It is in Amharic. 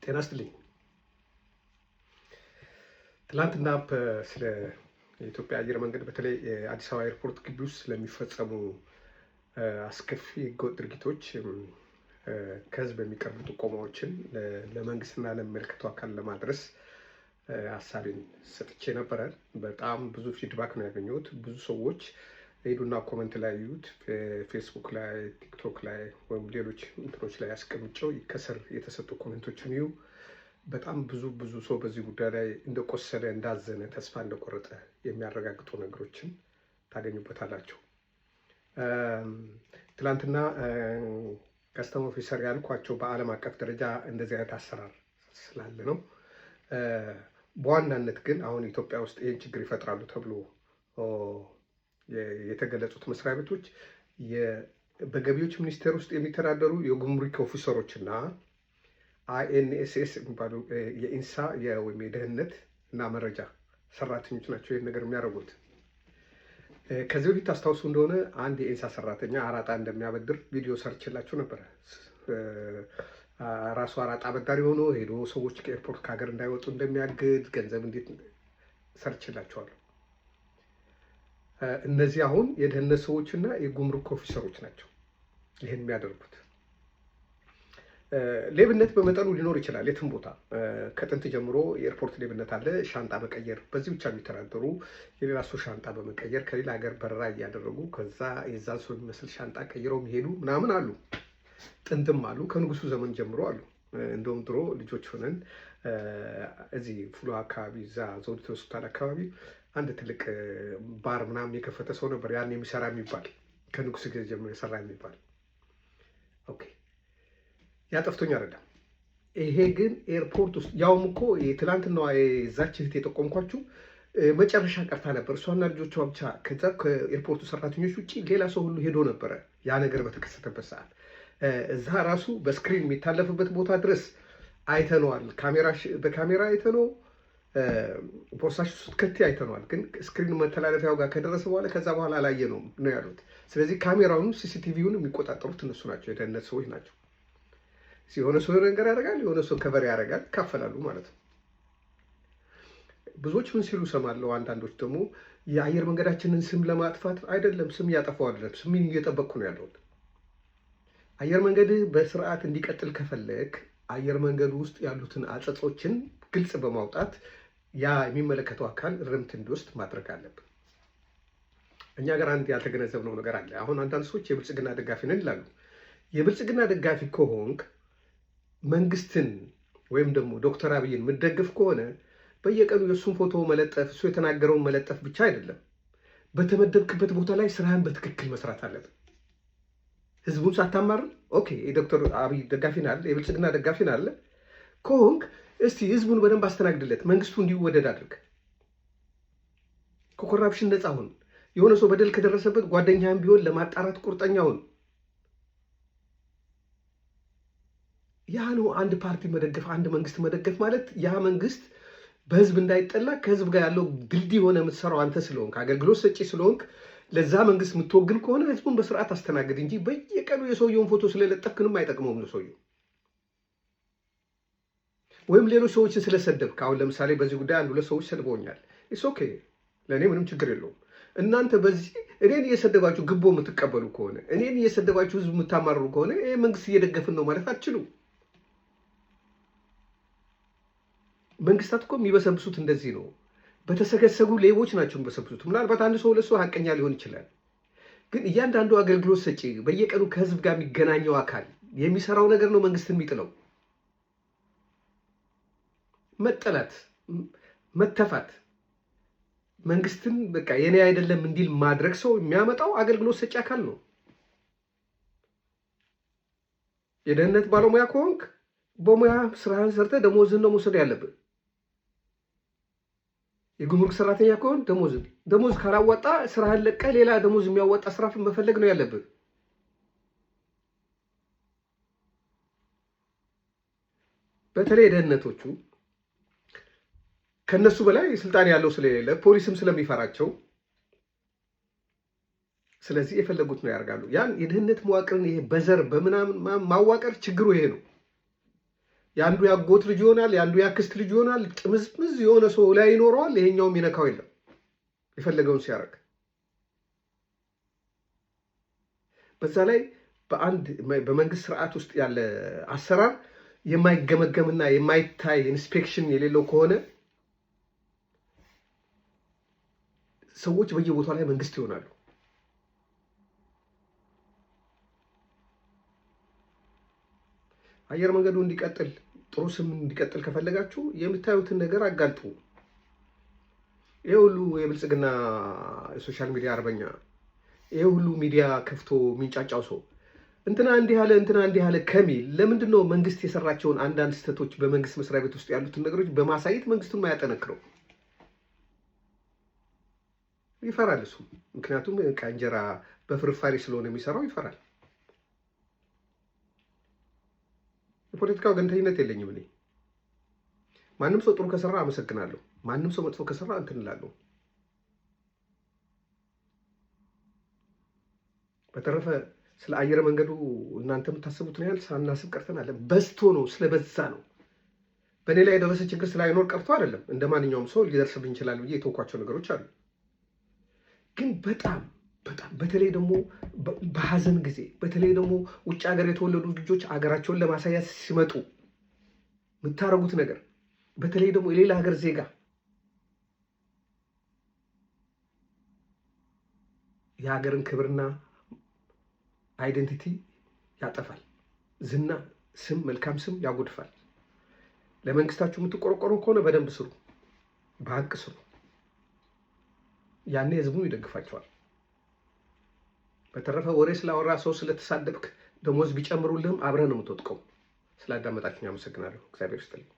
ጤና ይስጥልኝ። ትላንትና ስለ የኢትዮጵያ አየር መንገድ በተለይ የአዲስ አበባ ኤርፖርት ግቢ ውስጥ ስለሚፈጸሙ አስከፊ ህገወጥ ድርጊቶች ከህዝብ የሚቀርቡ ጥቆማዎችን ለመንግስትና ለሚመለከተው አካል ለማድረስ ሀሳቤን ሰጥቼ ነበረ። በጣም ብዙ ፊድባክ ነው ያገኘሁት። ብዙ ሰዎች ሄዱና ኮመንት ላይ ያዩት ፌስቡክ ላይ፣ ቲክቶክ ላይ ወይም ሌሎች እንትኖች ላይ አስቀምጨው ከስር የተሰጡ ኮሜንቶችን ይዩ። በጣም ብዙ ሰው በዚህ ጉዳይ ላይ እንደቆሰለ፣ እንዳዘነ፣ ተስፋ እንደቆረጠ የሚያረጋግጡ ነገሮችን ታገኙበታላችሁ። ትላንትና ከስተም ኦፊሰር ያልኳቸው በዓለም አቀፍ ደረጃ እንደዚህ አይነት አሰራር ስላለ ነው። በዋናነት ግን አሁን ኢትዮጵያ ውስጥ ይህን ችግር ይፈጥራሉ ተብሎ የተገለጹት መስሪያ ቤቶች በገቢዎች ሚኒስቴር ውስጥ የሚተዳደሩ የጉምሩክ ኦፊሰሮች እና አይኤንኤስኤስ የሚባሉ የኢንሳ ወይም የደህንነት እና መረጃ ሰራተኞች ናቸው ይህን ነገር የሚያደርጉት። ከዚህ በፊት ታስታውሱ እንደሆነ አንድ የኢንሳ ሰራተኛ አራጣ እንደሚያበድር ቪዲዮ ሰርችላችሁ ነበረ። ራሱ አራጣ አበዳሪ ሆኖ ሄዶ ሰዎች ከኤርፖርት ከሀገር እንዳይወጡ እንደሚያግድ ገንዘብ እንዴት ሰርችላችኋለሁ። እነዚህ አሁን የደህንነት ሰዎች እና የጉምሩክ ኦፊሰሮች ናቸው ይህን የሚያደርጉት። ሌብነት በመጠኑ ሊኖር ይችላል የትም ቦታ። ከጥንት ጀምሮ የኤርፖርት ሌብነት አለ። ሻንጣ መቀየር፣ በዚህ ብቻ የሚተዳደሩ የሌላ ሰው ሻንጣ በመቀየር ከሌላ ሀገር በረራ እያደረጉ ከዛ የዛን ሰው የሚመስል ሻንጣ ቀይረው የሚሄዱ ምናምን አሉ። ጥንትም አሉ፣ ከንጉሱ ዘመን ጀምሮ አሉ። እንደውም ድሮ ልጆች ሆነን እዚህ ፉሎ አካባቢ እዛ ዘውዲቱ ሆስፒታል አካባቢ አንድ ትልቅ ባር ምናምን የከፈተ ሰው ነበር ያን የሚሰራ የሚባል ከንጉስ ጊዜ ጀምሮ የሰራ የሚባል። ኦኬ ያጠፍቶኝ አይደለም። ይሄ ግን ኤርፖርት ውስጥ ያውም እኮ የትላንትናዋ የዛች እህት የጠቆምኳችሁ መጨረሻ ቀርታ ነበር። እሷና ልጆቿ ብቻ ከዛ ከኤርፖርቱ ሰራተኞች ውጭ ሌላ ሰው ሁሉ ሄዶ ነበረ ያ ነገር በተከሰተበት ሰዓት። እዛ ራሱ በስክሪን የሚታለፍበት ቦታ ድረስ አይተነዋል። በካሜራ አይተነው ቦርሳሽ ውስጥ ከቴ አይተነዋል። ግን ስክሪን መተላለፊያው ጋር ከደረሰ በኋላ ከዛ በኋላ አላየነውም ነው ያሉት። ስለዚህ ካሜራውን ሲሲቲቪውን የሚቆጣጠሩት እነሱ ናቸው፣ የደህንነት ሰዎች ናቸው። የሆነ ሰው ነገር ያደርጋል፣ የሆነ ሰው ከቨር ያደርጋል፣ ይካፈላሉ ማለት ነው። ብዙዎች ምን ሲሉ ሰማለሁ። አንዳንዶች ደግሞ የአየር መንገዳችንን ስም ለማጥፋት አይደለም፣ ስም እያጠፋው አይደለም፣ ስምን እየጠበቅኩ ነው ያለሁት። አየር መንገድ በስርዓት እንዲቀጥል ከፈለግ አየር መንገዱ ውስጥ ያሉትን አጸጾችን ግልጽ በማውጣት ያ የሚመለከተው አካል እርምት እንዲወስድ ማድረግ አለብን። እኛ ጋር አንድ ያልተገነዘብነው ነገር አለ። አሁን አንዳንድ ሰዎች የብልጽግና ደጋፊ ነን ይላሉ። የብልጽግና ደጋፊ ከሆንክ መንግስትን ወይም ደግሞ ዶክተር አብይን የምትደግፍ ከሆነ በየቀኑ የእሱን ፎቶ መለጠፍ፣ እሱ የተናገረውን መለጠፍ ብቻ አይደለም። በተመደብክበት ቦታ ላይ ስራህን በትክክል መስራት አለብን። ህዝቡን ሳታማርር ኦኬ የዶክተር አብይ ደጋፊ ናለ፣ የብልጽግና ደጋፊ ናለ ከሆንክ እስቲ ህዝቡን በደንብ አስተናግድለት፣ መንግስቱ እንዲወደድ አድርግ፣ ከኮራፕሽን ነፃ ሁን። የሆነ ሰው በደል ከደረሰበት ጓደኛህን ቢሆን ለማጣራት ቁርጠኛ ሁን። ያ ነው አንድ ፓርቲ መደገፍ፣ አንድ መንግስት መደገፍ ማለት። ያ መንግስት በህዝብ እንዳይጠላ ከህዝብ ጋር ያለው ድልድይ ሆነ የምትሰራው አንተ ስለሆንክ፣ አገልግሎት ሰጪ ስለሆንክ ለዛ መንግስት የምትወግን ከሆነ ህዝቡን በስርዓት አስተናግድ እንጂ በየቀኑ የሰውየውን ፎቶ ስለለጠፍክንም አይጠቅመውም ነው ሰውየው። ወይም ሌሎች ሰዎችን ስለሰደብክ፣ አሁን ለምሳሌ በዚህ ጉዳይ አንድ ሁለት ሰዎች ሰድበውኛል። ኢትስ ኦኬ፣ ለእኔ ምንም ችግር የለውም። እናንተ በዚህ እኔን እየሰደባችሁ ግቦ የምትቀበሉ ከሆነ፣ እኔን እየሰደባችሁ ህዝብ የምታማርሩ ከሆነ ይህ መንግስት እየደገፍን ነው ማለት አትችሉም። መንግስታት እኮ የሚበሰብሱት እንደዚህ ነው። በተሰገሰጉ ሌቦች ናቸው የሚበሰብሱት። ምናልባት አንድ ሰው ሁለት ሰው ሀቀኛ ሊሆን ይችላል። ግን እያንዳንዱ አገልግሎት ሰጪ በየቀኑ ከህዝብ ጋር የሚገናኘው አካል የሚሰራው ነገር ነው መንግስትን የሚጥለው። መጠላት፣ መተፋት፣ መንግስትን በቃ የኔ አይደለም እንዲል ማድረግ ሰው የሚያመጣው አገልግሎት ሰጪ አካል ነው። የደህንነት ባለሙያ ከሆንክ በሙያ ስራህን ሰርተህ ደሞዝህን ነው መውሰድ ያለብህ። የጉምሩክ ሰራተኛ ከሆን ደሞዝ ካላዋጣ ስራህን ለቀህ ሌላ ደሞዝ የሚያዋጣ ስራ መፈለግ ነው ያለብህ። በተለይ ደህንነቶቹ ከነሱ በላይ ስልጣን ያለው ስለሌለ ፖሊስም ስለሚፈራቸው፣ ስለዚህ የፈለጉት ነው ያደርጋሉ። ያን የደህንነት መዋቅርን ይሄ በዘር በምናምን ማዋቀር ችግሩ ይሄ ነው። የአንዱ ያጎት ልጅ ይሆናል፣ የአንዱ ያክስት ልጅ ይሆናል። ጥምዝምዝ የሆነ ሰው ላይ ይኖረዋል። ይሄኛውም ይነካው የለም የፈለገውን ሲያደርግ። በዛ ላይ በመንግስት ስርዓት ውስጥ ያለ አሰራር የማይገመገምና የማይታይ ኢንስፔክሽን የሌለው ከሆነ ሰዎች በየቦታው ላይ መንግስት ይሆናሉ። አየር መንገዱ እንዲቀጥል ጥሩ ስም እንዲቀጥል ከፈለጋችሁ የምታዩትን ነገር አጋልጡ። ይሄ ሁሉ የብልጽግና የሶሻል ሚዲያ አርበኛ፣ ይሄ ሁሉ ሚዲያ ከፍቶ የሚንጫጫው ሰው እንትና እንዲህ ያለ እንትና እንዲህ ያለ ከሚል ለምንድን ነው መንግስት የሰራቸውን አንዳንድ ስህተቶች በመንግስት መስሪያ ቤት ውስጥ ያሉትን ነገሮች በማሳየት መንግስቱን ማያጠነክረው? ይፈራል እሱ። ምክንያቱም እንጀራ በፍርፋሪ ስለሆነ የሚሰራው ይፈራል። የፖለቲካ ወገንተኝነት የለኝም እኔ። ማንም ሰው ጥሩ ከሰራ አመሰግናለሁ፣ ማንም ሰው መጥፎ ከሰራ እንትን እላለሁ። በተረፈ ስለ አየር መንገዱ እናንተ የምታስቡትን ያህል ሳናስብ ቀርተናል። በዝቶ ነው፣ ስለበዛ ነው። በእኔ ላይ የደረሰ ችግር ስላይኖር ቀርቶ አይደለም። እንደ ማንኛውም ሰው ሊደርስብኝ ይችላል ብዬ የተወኳቸው ነገሮች አሉ። ግን በጣም በተለይ ደግሞ በሀዘን ጊዜ፣ በተለይ ደግሞ ውጭ ሀገር የተወለዱ ልጆች ሀገራቸውን ለማሳያት ሲመጡ የምታረጉት ነገር፣ በተለይ ደግሞ የሌላ ሀገር ዜጋ የሀገርን ክብርና አይደንቲቲ ያጠፋል። ዝና፣ ስም፣ መልካም ስም ያጎድፋል። ለመንግስታችሁ የምትቆረቆሩ ከሆነ በደንብ ስሩ፣ በሀቅ ስሩ። ያኔ ህዝቡን ይደግፋቸዋል። በተረፈ ወሬ ስላወራ ሰው ስለተሳደብክ ደሞዝ ቢጨምሩልህም አብረህ ነው የምትወጥቀው። ስላዳመጣችሁኝ አመሰግናለሁ። እግዚአብሔር ይስጥልኝ።